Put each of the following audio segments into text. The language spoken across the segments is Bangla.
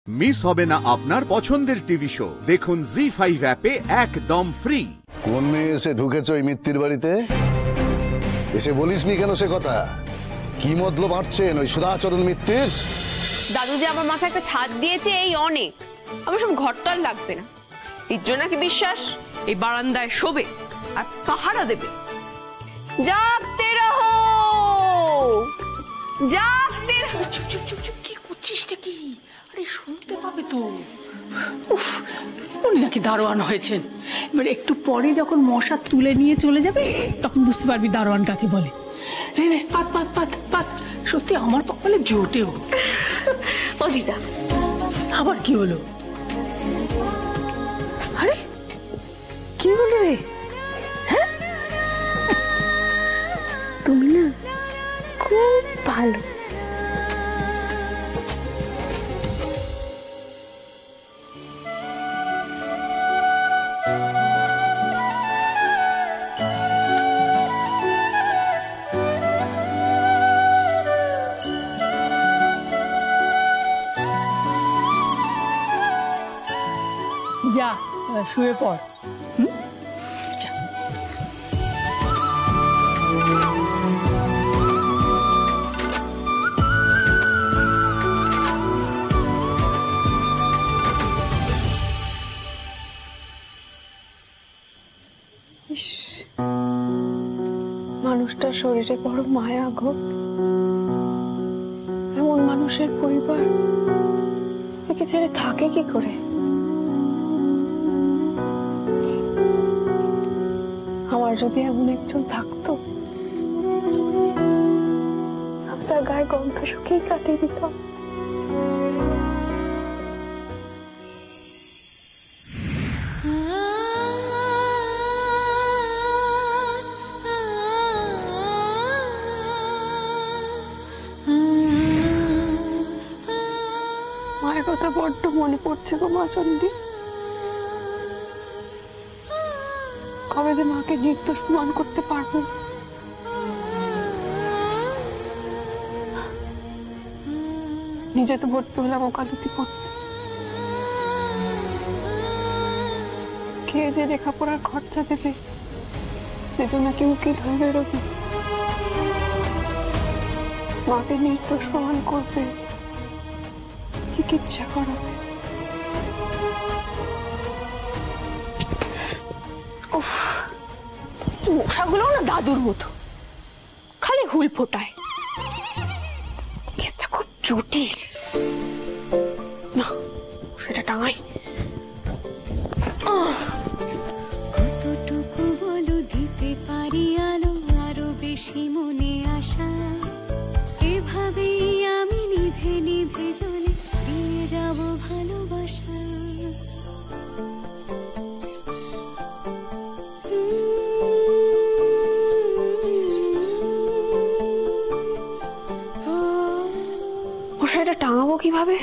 মিস হবে না আপনার পছন্দের টিভি শো। দেখুন জি5 অ্যাপে একদম ফ্রি। কোন মেয়ে এসে ঢুকেছে ওই মিত্তির বাড়িতে? এসে বলিসনি কেন সে কথা? কি মতলব আঁটছেন ওই সুধাচরণ মিত্তির? দাদু যে আমার মাথায় একটা ছাদ দিয়েছে এই অনেক, আমার সব ঘরটার লাগবে না। এর জন্য কি বিশ্বাস এই বারান্দায় শোবে আর পাহারা দেবে। জাগতে রহো, জাগতে রহো। চুপ চুপ চুপ চুপ, কি করছিসটা কি? আরে শুনতে পাবে তো। উফ, উনি নাকি দারোয়ান হয়েছেন। এবার একটু পরে যখন মশা তুলে নিয়ে চলে যাবে তখন বুঝতে পারবি দারোয়ান কাকে বলে। নে নে, পাত পাত পাত পাত। সত্যি আমার কপালে জোটেও। ও দিদা, আবার কি হলো? আরে কি হলো রে? হ্যাঁ, তুমি না খুব ভালো। যা শুয়ে পড়। মানুষটার শরীরে বড় মায়া গো। এমন মানুষের পরিবার একে ছেড়ে থাকে কি করে? আমার যদি এমন একজন থাকতো, আমি তার গায়ে গন্ধ শুকিয়ে কাটিয়ে দিতাম। মায়ের কথা বড্ড মনে পড়ছে গো মা চন্ডী। কবে যে মাকে নির্দোষ প্রমাণ করতে পারবো। নিজে তো ভর্তি হলাম ওকালতি পড়তে, কে যে লেখাপড়ার খরচা দেবে, সেজন্য নাকি উকিল হয়ে বেরোবে, মাকে নির্দোষ প্রমাণ করবে, চিকিৎসা করাবে। উফ, মশাগুলো না দাদুর মতো খালি হুল ফোটায়। কেসটা খুব জটিল। না, সেটা টাঙাই। কতটুকু বলো দিতে পারি আলো, আরো বেশি মনে আসা। এভাবেই আমি নিভে নিভে জ্বলে দিয়ে যাব ভালোবাসা। মশাইটা টাঙাবো কিভাবে?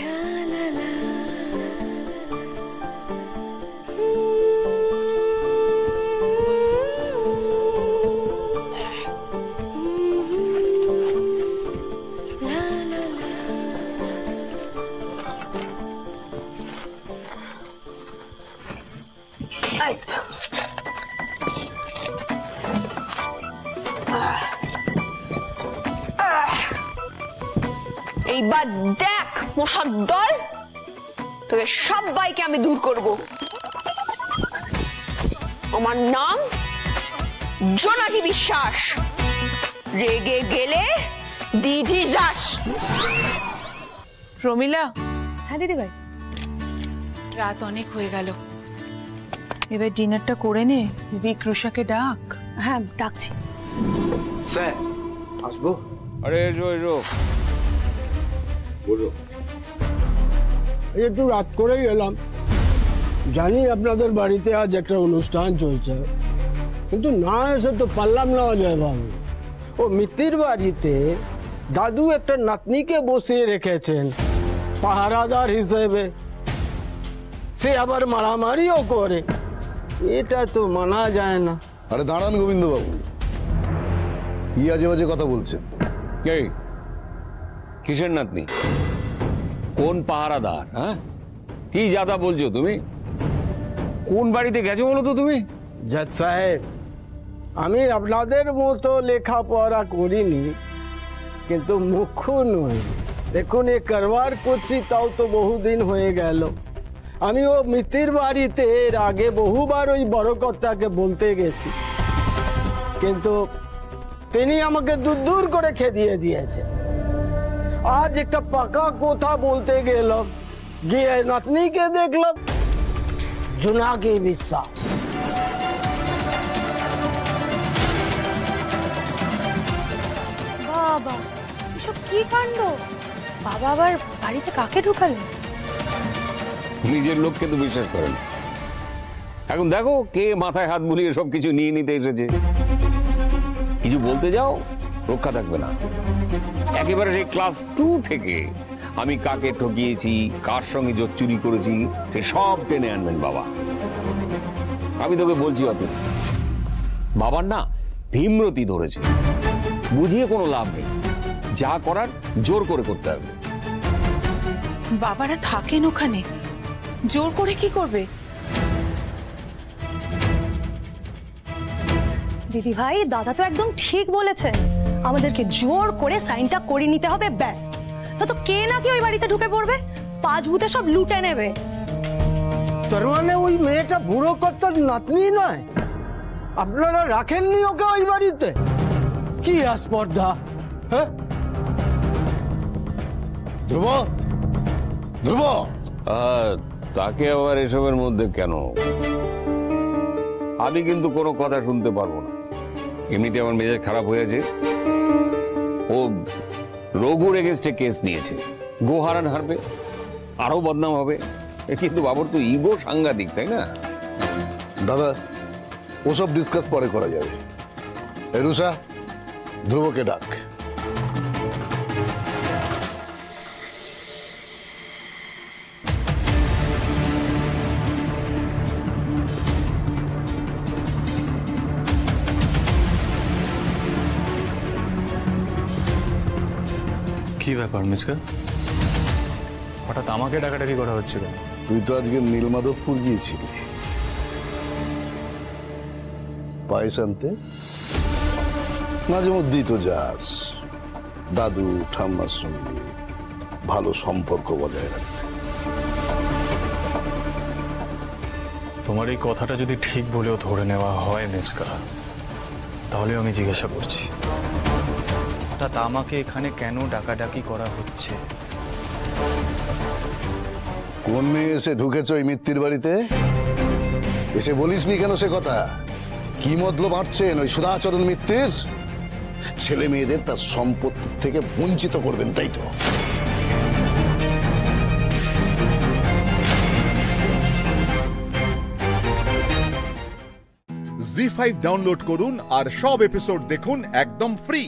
এইবার দেখ মশার দল, তোদের সবাইকে আমি দূর করব। আমার নাম জোনাকি বিশ্বাস। রেগে গেলে দিদি দাস। প্রমিলা। হ্যাঁ দিদি ভাই। রাত অনেক হয়ে গেল, এবার ডিনারটা করে নে। বিক্রুষাকে ডাক। হ্যাঁ ডাকছি। স্যার আসবো? আরে এসো এসো, বসো। একটু রাত করেই এলাম। জানি আপনাদের বাড়িতে আজ একটা অনুষ্ঠান চলছে, কিন্তু না এসে তো পারলাম না অজয় বাবু। ও মিত্তির বাড়িতে দাদু একটা নাতনিকে বসিয়ে রেখেছেন পাহারাদার হিসেবে, সে আবার মারামারিও করে। এটা তো মানা যায় না। আরে দাঁড়ান গোবিন্দ বাবু, কি আজে বাজে কথা বলছেন? কিসের নাতনি? কোন পাহারাদার? হ্যাঁ, কি জাদা বলছো তুমি? কোন বাড়িতে গেছো বলো তো তুমি? জজ সাহেব, আমি আপনাদের মতো লেখাপড়া করিনি, কিন্তু মুখ্য নই। দেখুন, এ কারবার করছি তাও তো বহুদিন হয়ে গেল। আমি ও মিত্তির বাড়িতে এর আগে বহুবার ওই বড় কর্তাকে বলতে গেছি, কিন্তু তিনি আমাকে দূর দূর করে খেদিয়ে দিয়েছে। আজ একটা পাকা কথা বলতে গেলাম, গিয়ে নাতনিকে দেখলাম জোনাকি বিশ্বাস। বাবা, এসব কি কাণ্ড! বাবা আবার বাড়িতে কাকে ঢুকালেন? নিজের লোককে তো বিশ্বাস করেন। এখন দেখো কে মাথায় হাত বুলিয়ে সবকিছু নিয়ে নিতে এসেছে। কিছু বলতে যাও, রক্ষা থাকবে না। একেবারে সেই ক্লাস 2 থেকে আমি কাকে ঠকিয়েছি, কার সঙ্গে জোট চুরি করেছি, সে সব টেনে আনবেন বাবা। আমি তোকে বলছি অত, বাবার না ভীমরতি ধরেছে, বুঝিয়ে কোনো লাভ নেই। যা করার জোর করে করতে হবে। বাবারা থাকেন ওখানে, জোর করে কি করবে? দিদি ভাই, দাদা তো একদম ঠিক বলেছেন, আমাদেরকে জোর করে সাইনটা করে নিতে হবে, ব্যাস। না তো কে নাকি ওই বাড়িতে ঢুকে পড়বে, 5 ভূতে সব লুটে নেবে। তার মানে ওই মেয়েটা বুড়ো কর্তার নাতনি নয়? আপনারা রাখেননি ওকে ওই বাড়িতে? কি আস্পর্ধা! হ্যাঁ, ধ্রুব, ধ্রুব, তাকে আবার এসবের মধ্যে কেন? আমি কিন্তু কোনো কথা শুনতে পারবো না। এমনিতে আমার মেজাজ খারাপ হয়েছে। ও রঘুর এগেন্স্টে কেস নিয়েছে, গোহারান হারবে, আরো বদনাম হবে। কিন্তু বাবুর তো ইগো সাংঘাতিক, তাই না? দাদা, ওসব ডিসকাস পরে করা যাবে। রুষা, ধ্রুবকে ডাক। কি ব্যাপার মিসকা, হঠাৎ আমাকে ডাকাডাকি করা হচ্ছে কেন? তুই তো আজকে নীলমাধবপুর গিয়েছিলি পায়েস আনতে। মাঝে মধ্যেই তো যাস দাদু ঠাম্মার সঙ্গে ভালো সম্পর্ক বজায় রাখতে। তোমার এই কথাটা যদি ঠিক বলেও ধরে নেওয়া হয় মিসকা, তাহলে আমি জিজ্ঞাসা করছি, হঠাৎ আমাকে এখানে কেন ডাকাডাকি করা হচ্ছে? কোন মেয়ে এসে ঢুকেছ ওই মিত্তির বাড়িতে? এসে বলিসনি কেন সে কথা? কি মতলব আঁটছেন ওই সুধাচরণ মিত্তির? ছেলে মেয়েদের তার সম্পত্তি থেকে বঞ্চিত করবেন, তাই তো? জি5 ডাউনলোড করুন আর সব এপিসোড দেখুন একদম ফ্রি।